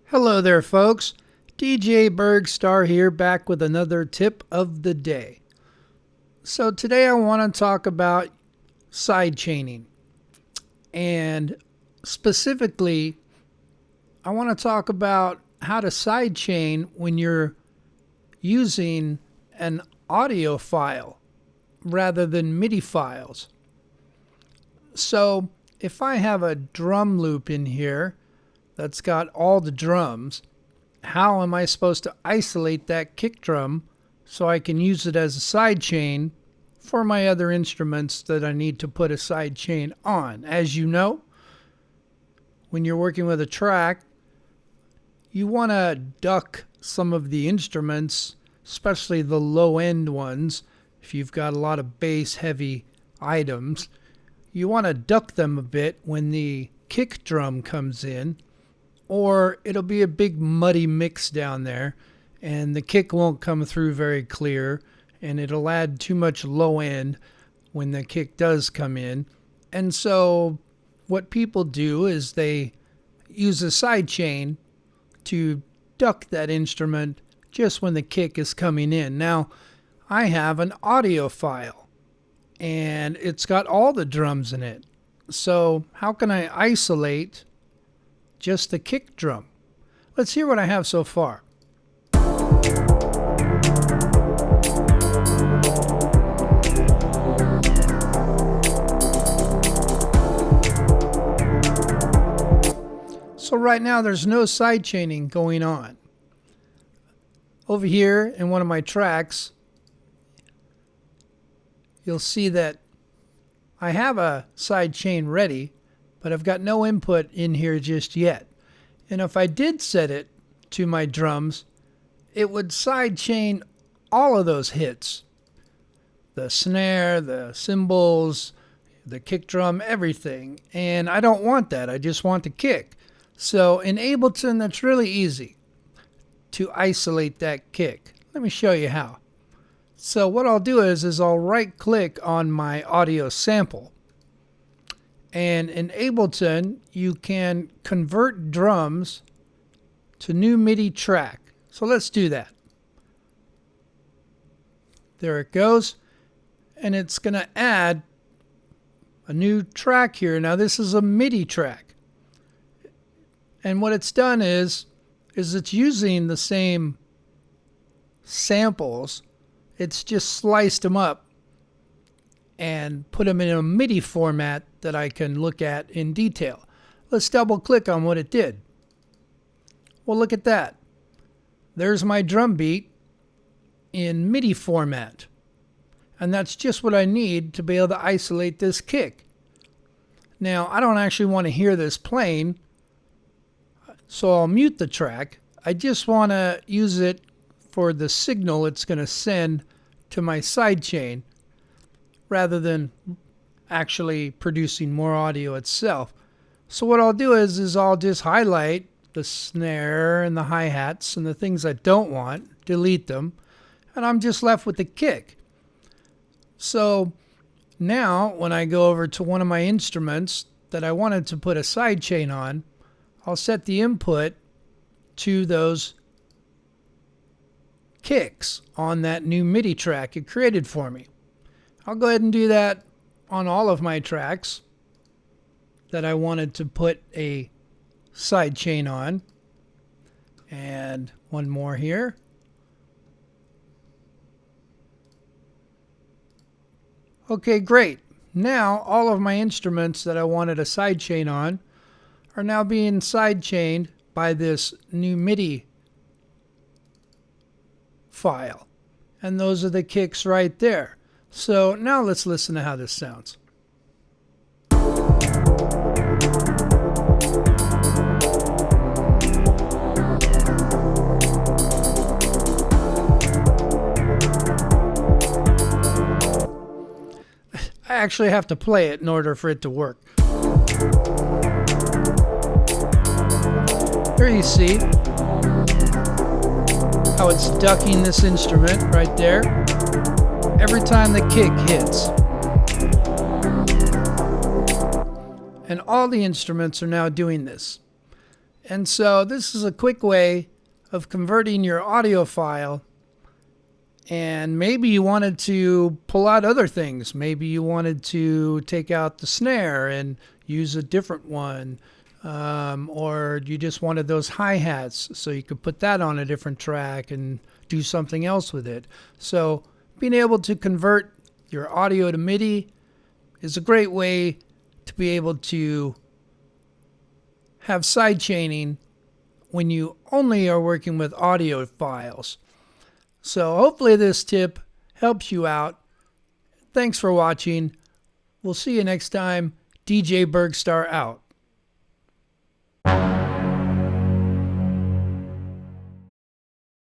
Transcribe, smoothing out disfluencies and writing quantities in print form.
Hello there, folks. DJ Burgstarre here, back with another tip of the day. So today I want to talk about sidechaining. And specifically, I want to talk about how to sidechain when you're using an audio file rather than MIDI files. So if I have a drum loop in here that's got all the drums, how am I supposed to isolate that kick drum so I can use it as a sidechain for my other instruments that I need to put a sidechain on? As you know, when you're working with a track, you want to duck some of the instruments, especially the low-end ones. If you've got a lot of bass-heavy items, you want to duck them a bit when the kick drum comes in, or it'll be a big muddy mix down there and the kick won't come through very clear, and it'll add too much low end when the kick does come in. And so what people do is they use a sidechain to duck that instrument just when the kick is coming in. Now, I have an audio file and it's got all the drums in it. So how can I isolate just the kick drum? Let's hear what I have so far. So right now there's no sidechaining going on. Over here in one of my tracks, you'll see that I have a sidechain ready, but I've got no input in here just yet. And if I did set it to my drums, it would sidechain all of those hits. The snare, the cymbals, the kick drum, everything. And I don't want that. I just want the kick. So in Ableton, that's really easy to isolate that kick. Let me show you how. So what I'll do is I'll right click on my audio sample. And in Ableton, you can convert drums to new MIDI track. So let's do that. There it goes. And it's going to add a new track here. Now this is a MIDI track. And what it's done is it's using the same samples. It's just sliced them up and put them in a MIDI format that I can look at in detail. Let's double click on what it did. Well, look at that. There's my drum beat in MIDI format. And that's just what I need to be able to isolate this kick. Now, I don't actually want to hear this playing, so I'll mute the track. I just want to use it for the signal it's going to send to my sidechain rather than actually producing more audio itself. So what I'll do is I'll just highlight the snare and the hi-hats and the things I don't want, delete them, and I'm just left with the kick. So now when I go over to one of my instruments that I wanted to put a sidechain on, I'll set the input to those kicks on that new MIDI track it created for me. I'll go ahead and do that on all of my tracks that I wanted to put a sidechain on. And one more here. Okay, great. Now all of my instruments that I wanted a sidechain on are now being sidechained by this new MIDI file. And those are the kicks right there. So now let's listen to how this sounds. I actually have to play it in order for it to work. Here you see how it's ducking this instrument right there every time the kick hits. And all the instruments are now doing this. And so this is a quick way of converting your audio file. And maybe you wanted to pull out other things. Maybe you wanted to take out the snare and use a different one. Or you just wanted those hi-hats so you could put that on a different track and do something else with it. So being able to convert your audio to MIDI is a great way to be able to have sidechaining when you only are working with audio files. So hopefully this tip helps you out. Thanks for watching. We'll see you next time. DJ Burgstarre out.